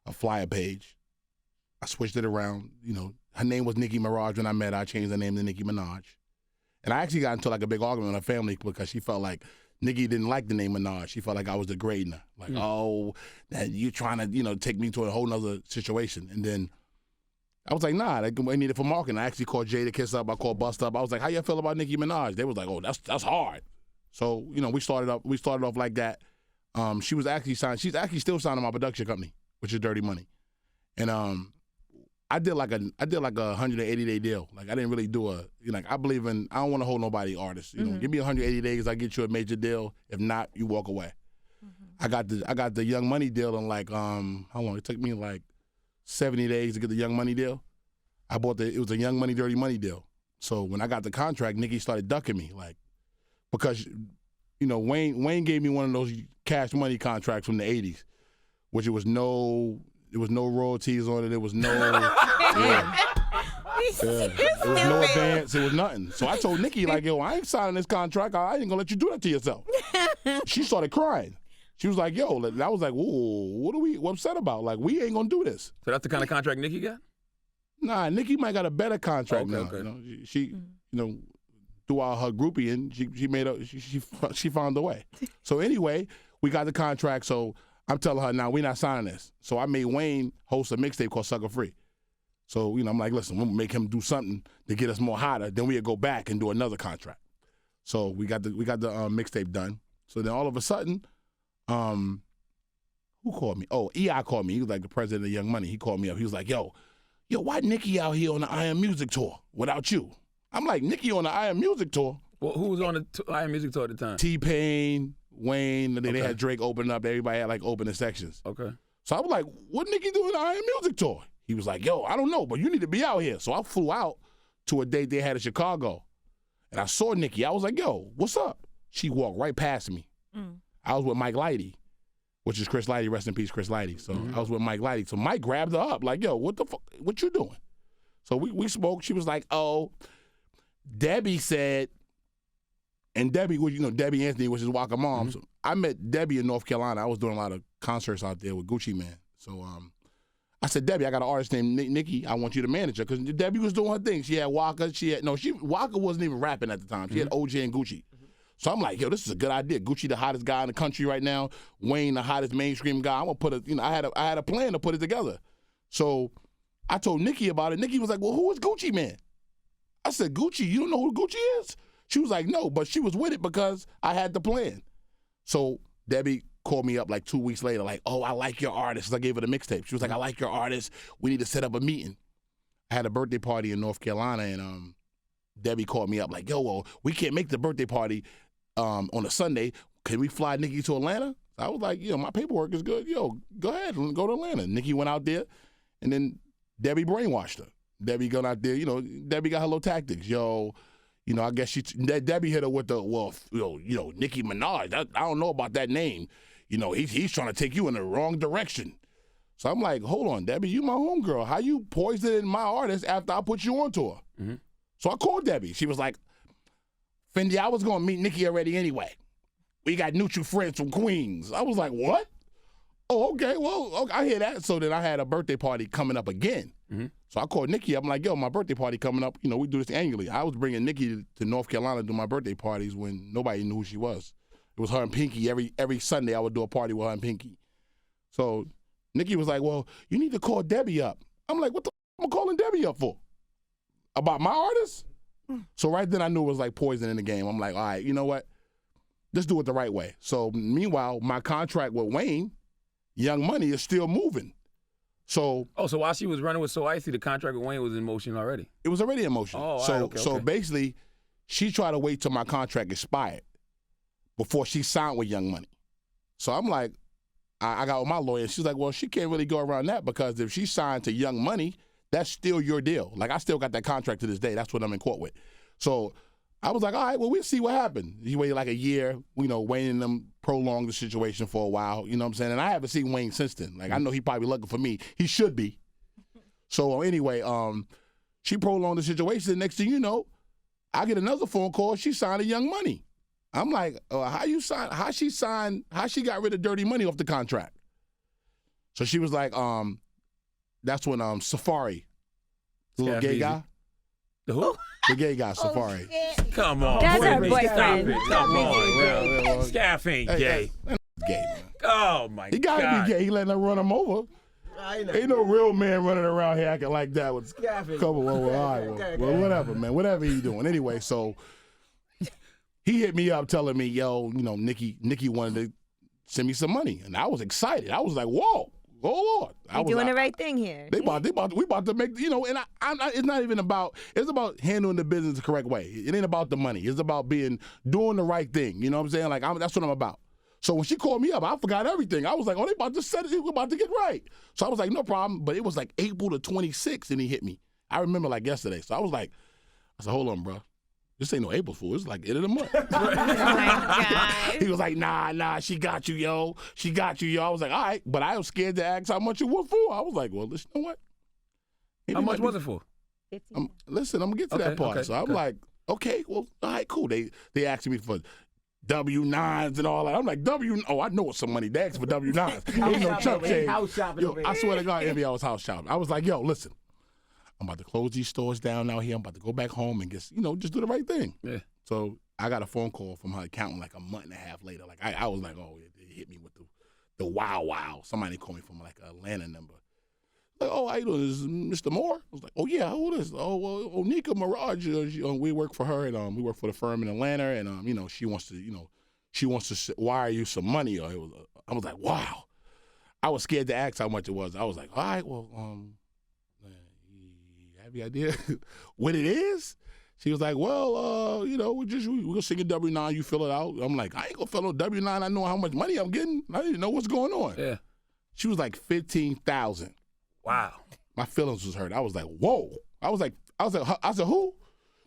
a flyer page. I switched it around. You know, her name was Nicki Minaj when I met her. I changed her name to Nicki Minaj. And I actually got into like a big argument with her family because she felt like Nicki didn't like the name Minaj. She felt like I was degrading her. Like, oh, that you trying to, take me to a whole nother situation. And then I was like, nah, they need it for marketing. I actually called Jay to Kiss up. I called Bust up. I was like, how y'all feel about Nicki Minaj? They was like, oh, that's hard. So, we started off like that. She was actually signed. She's actually still signed to my production company, which is Dirty Money. And I did like a 180-day deal. Like I didn't really do I believe in, I don't want to hold nobody artist. Give me 180 days, I get you a major deal. If not, you walk away. I got the Young Money deal in like how long? It took me like 70 days to get the Young Money deal. It was a Young Money, Dirty Money deal. So when I got the contract, Nicki started ducking me, like, because Wayne gave me one of those Cash Money contracts from the 80s, which there was no royalties on it. There was no There was no advance. It was nothing. So I told Nicki, like, yo, I ain't signing this contract. I ain't gonna let you do that to yourself. She started crying. She was like, yo, and I was like, whoa, what are we upset about? Like, we ain't gonna do this. So that's the kind of contract Nicki got? Nah, Nicki might got a better contract now. Okay. She throughout her groupie, she found a way. So anyway, we got the contract. So I'm telling her, now we're not signing this. So I made Wayne host a mixtape called Sucker Free. So, I'm like, listen, we'll make him do something to get us more hotter. Then we'll go back and do another contract. So we got the mixtape done. So then all of a sudden, who called me? Oh, EI called me. He was like the president of Young Money. He called me up. He was like, yo, why Nicki out here on the I Am Music tour without you? I'm like, Nicki on the I Am Music tour? Well, who was on the I Am Music tour at the time? T-Pain, Wayne, and then they had Drake open up. Everybody had like opening sections. Okay. So I was like, what Nicki doing the I Am Music tour? He was like, yo, I don't know, but you need to be out here. So I flew out to a date they had in Chicago. And I saw Nicki. I was like, yo, what's up? She walked right past me. I was with Mike Lighty, which is Chris Lighty, rest in peace, Chris Lighty. So I was with Mike Lighty. So Mike grabbed her up like, yo, what the fuck, what you doing? So we spoke. She was like, oh, Debbie said, and Debbie, Debbie Anthony, which is Waka Mom. So I met Debbie in North Carolina. I was doing a lot of concerts out there with Gucci Mane. So I said, Debbie, I got an artist named Nicki. I want you to manage her. Because Debbie was doing her thing. She had Waka. Waka wasn't even rapping at the time. She had OJ and Gucci. So I'm like, yo, this is a good idea. Gucci, the hottest guy in the country right now. Wayne, the hottest mainstream guy. I'm gonna put I had a plan to put it together. So I told Nicki about it. Nicki was like, well, who is Gucci Mane? I said, Gucci, you don't know who Gucci is? She was like, no, but she was with it because I had the plan. So Debbie called me up like 2 weeks later, like, oh, I like your artist. I gave her the mixtape. She was like, I like your artist. We need to set up a meeting. I had a birthday party in North Carolina, and Debbie called me up like, yo, well, we can't make the birthday party on a Sunday. Can we fly Nicki to Atlanta? I was like, my paperwork is good. Yo, go ahead and go to Atlanta. Nicki went out there, and then Debbie brainwashed her. Debbie got out there, Debbie got her little tactics. I guess Debbie hit her with the, Nicki Minaj. I don't know about that name. He's trying to take you in the wrong direction. So I'm like, hold on, Debbie, you my homegirl. How you poisoning my artist after I put you on tour? So I called Debbie. She was like, Fendi, I was going to meet Nicki already anyway. we got neutral friends from Queens. I was like, what? Oh, okay, well, okay, I hear that. So then I had a birthday party coming up again. Mm-hmm. So I called Nicki. I'm like, yo, my birthday party coming up. You know, we do this annually. I was bringing Nicki to North Carolina to do my birthday parties when nobody knew who she was. It was her and Pinky. Every Sunday I would do a party with her and Pinky. So Nicki was like, well, you need to call Debbie up. I'm like, what the f am I calling Debbie up for? About my artist? So right then I knew it was like poison in the game. I'm like, all right, you know what? Let's do it the right way. So meanwhile, my contract with Wayne, Young Money, is still moving. So so while she was running with So Icy, the contract with Wayne was in motion already? It was already in motion. Oh, so right, okay, so okay. basically, she tried to wait till my contract expired before she signed with Young Money. So I'm like, I got with my lawyer, and she's like, well, she can't really go around that because if she signed to Young Money, that's still your deal. Like, I still got that contract to this day. That's what I'm in court with. So I was like, all right, well, we'll see what happened. He waited like a year, you know, Wayne and them prolonged the situation for a while, you know what I'm saying? And I haven't seen Wayne since then. Like, I know he probably looking for me. He should be. So anyway, she prolonged the situation. Next thing you know, I get another phone call. She signed to Young Money. I'm like, how she got rid of Dirty Money off the contract? So she was like, that's when Safari, the little gay guy. The who? The gay guy, Safari. Come on. That's her Stop boyfriend. it. Come on. Scaff ain't gay. Hey, gay, man. Oh, my God. He gotta be gay. He letting her run him over. Ain't no real man running around here acting like that with couple. All right, well, whatever, man. Whatever he doing. Anyway, so he hit me up telling me, yo, you know, Nicki wanted to send me some money, and I was excited. I was like, whoa, oh Lord. You're doing the right thing here. We about to make, you know, and it's not even about, it's about handling the business the correct way. It ain't about the money. It's about doing the right thing. You know what I'm saying? Like, that's what I'm about. So when she called me up, I forgot everything. I was like, oh, they about to set it. We're about to get right. So I was like, no problem. But it was like April the 26th, and he hit me. I remember like yesterday. So I said, hold on, bro. This ain't no April Fool. It's like end of the month. Oh my God. He was like, nah, she got you, yo. She got you, yo. I was like, all right. But I was scared to ask how much it was for. I was like, well, listen, you know what? How much was it for? 15. Listen, I'm going to get to that part. Okay, so I'm like, okay, well, all right, cool. They asked me for W-9s and all that. I'm like, I know it's some money. They asked for W-9s. Ain't no chump change. House shopping over here. I swear to God, every hour I was house shopping. I was like, yo, listen. I'm about to close these stores down out here. I'm about to go back home and just do the right thing. Yeah. So I got a phone call from her accountant like a month and a half later. Like I was like, oh, it hit me with the wow. Somebody called me from like an Atlanta number. Like, oh, how you doing? This is Mr. Moore? I was like, oh yeah, who is this? Oh, Nicki Minaj. We work for her and we work for the firm in Atlanta and she wants to wire you some money. I was like, wow. I was scared to ask how much it was. I was like, all right, well, have you idea what it is? She was like, well, we're gonna sing a W-9, you fill it out. I'm like, I ain't gonna fill out W-9. I know how much money I'm getting. I didn't know what's going on. Yeah. She was like 15,000. Wow. My feelings was hurt. I was like, whoa. I said, who?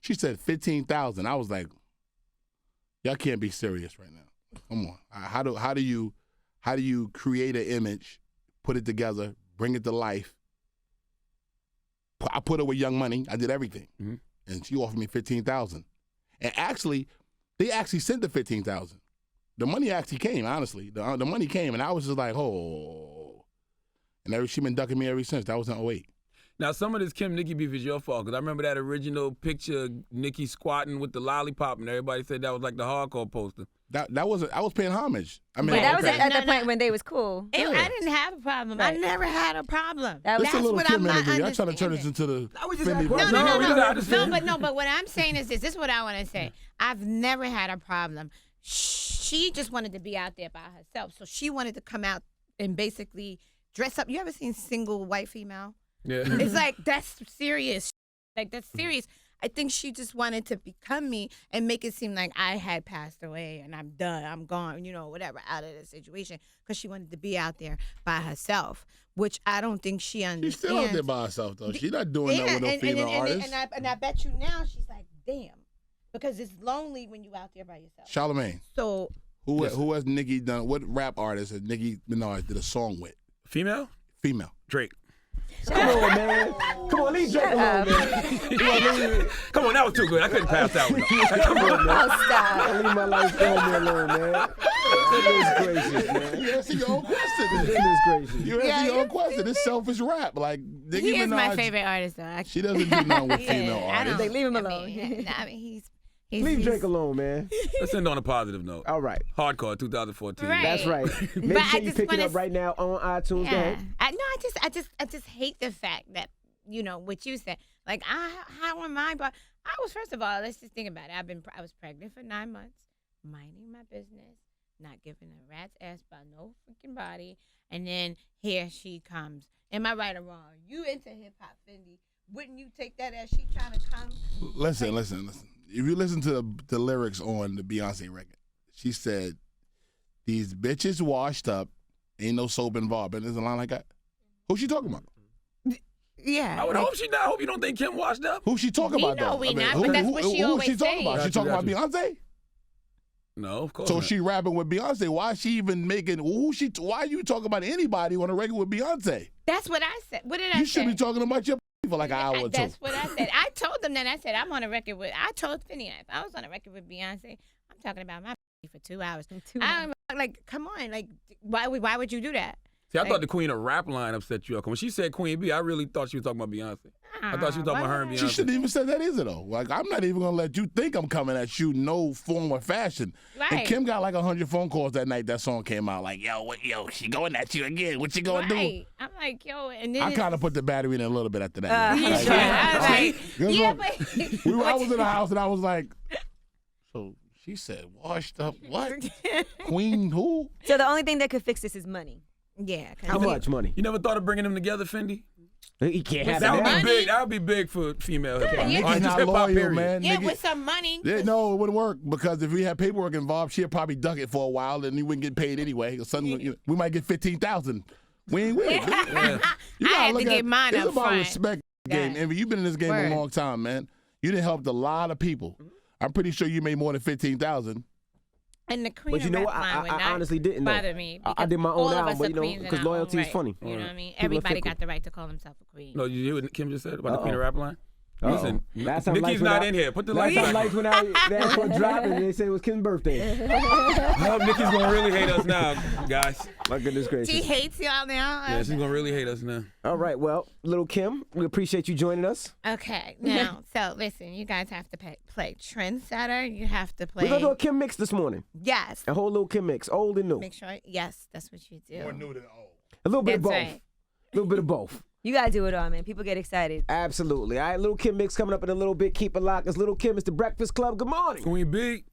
She said 15,000. I was like, y'all can't be serious right now. Come on. How do you create an image, put it together, bring it to life? I put her with Young Money. I did everything. Mm-hmm. And she offered me 15,000. And actually, they actually sent the 15,000. The money actually came, honestly. The money came, and I was just like, oh. And she been ducking me ever since. That was in 2008. Now, some of this Nicki beef is your fault, because I remember that original picture of Nicki squatting with the lollipop, and everybody said that was like the hardcore poster. That was I was paying homage. I mean, but that was at the point when they was cool. I didn't have a problem. Right. I never had a problem. That's a little what Kim I'm not energy. I'm trying to turn this into the Fendi. No, but what I'm saying is this. This is what I want to say. I've never had a problem. She just wanted to be out there by herself. So she wanted to come out and basically dress up. You ever seen single white female? Yeah. It's like, that's serious. Like, that's serious. I think she just wanted to become me and make it seem like I had passed away and I'm done, I'm gone, whatever, out of the situation, because she wanted to be out there by herself, which I don't think she understands. She's still out there by herself, though. She's not doing that with no female artists. And I bet you now she's like, damn, because it's lonely when you out there by yourself. Charlamagne. So who has Nicki done? What rap artist has Nicki Minaj did a song with? Female? Female. Drake. Come on, man. Come on, leave Drake alone, man. Come on, that was too good. I couldn't pass that one. Come on, man. Oh, stop. Leave my life alone, man. Goodness gracious, man. You answer your own question. Goodness gracious. You answer your own question. It's selfish rap. Like Nicki He is my Minaj, favorite artist, though. Actually. She doesn't do nothing with female I artists. don't- They leave him I alone. mean, he's Leave Drake alone, man. Let's end on a positive note. All right. Hardcore 2014. Right. That's right. Make But sure I you just pick it wanna up right now on iTunes. Go ahead. I just hate the fact that what you said. Like, how am I? But I was, first of all, let's just think about it. I was pregnant for 9 months, minding my business, not giving a rat's ass about no freaking body, and then here she comes. Am I right or wrong? You into hip hop, Fendi? Wouldn't you take that as she trying to come? Listen. If you listen to the lyrics on the Beyonce record, she said, "These bitches washed up, ain't no soap involved." And there's a line like that. Who's she talking about? Yeah. I would hope she not. I hope you don't think Kim washed up. Who's she talking We about? know though? we not, but that's what she who's always she talking say. about? She talking about Gotcha. Beyonce? No, of course So not. she rapping with Beyonce. Why is she even making? Why are you talking about anybody on a record with Beyonce? That's what I said. What did I say? You should be talking about your for like an hour or two. That's what I said. I told them that. I said, I'm on a record with, I told Finney, if I was on a record with Beyonce, I'm talking about my for 2 hours. I'm like, come on. Like, why would you do that? See, I thought the queen of rap line upset you up. When she said Queen B, I really thought she was talking about Beyonce. I thought she was talking about her and Beyonce. She shouldn't even said that, is it, though? Like, I'm not even going to let you think I'm coming at you no form or fashion. Right. And Kim got like 100 phone calls that night that song came out. Like, yo, she going at you again. What you going to do? I'm like, yo, and then I kind of put the battery in a little bit after that. Yeah, Like, sure. I was like, yeah, but I was in the house and I was like, so she said, washed up what? Queen who? So the only thing that could fix this is money. yeah. How much money? You never thought of bringing them together, Fendi? He can't have That would that. be big. That would be big for female hip hop. Yeah. Or Nicki's just not hip hop, loyal, period. man. Yeah, Nicki- with some money. Yeah, no, it wouldn't work because if we had paperwork involved, she'd probably duck it for a while and you wouldn't get paid anyway. Suddenly, we might get 15,000. We ain't with it. Yeah. You I gotta had look to get mine It's up about front. respect game. Yeah. And you've been in this game Word. a long time, man. You done helped a lot of people. I'm pretty sure you made more than 15,000. And the queen But you of know rap what? line would I not honestly didn't know. bother me. I because did my own all of album, us but are you know, queens in because our loyalty own is right. funny. You know what I mean? People are Everybody fickle. got the right to call themselves a queen. No, you hear what Kim just said about the queen of rap line? Uh-oh. Listen, Last time Nicki's lights not went out- in here. Put the Last lights time back. lights went out, they asked for a drop and they said it was Kim's birthday. Oh, Nicki's gonna really hate us now, guys. My goodness She gracious. hates y'all now. Yeah, she's gonna really hate us now. All right, well, little Kim, we appreciate you joining us. Okay, now, so listen, you guys have to play trendsetter. You have to play. We're going to do a Kim mix this morning. Yes. A whole little Kim mix, old and new. Make sure. Yes, that's what you do. More new than old. A little bit of That's both. right. A little bit of both. You gotta do it all, man. People get excited. Absolutely. All right, little Kim mix coming up in a little bit. Keep it locked. It's Little Kim. It's the Breakfast Club. Good morning. Queen B.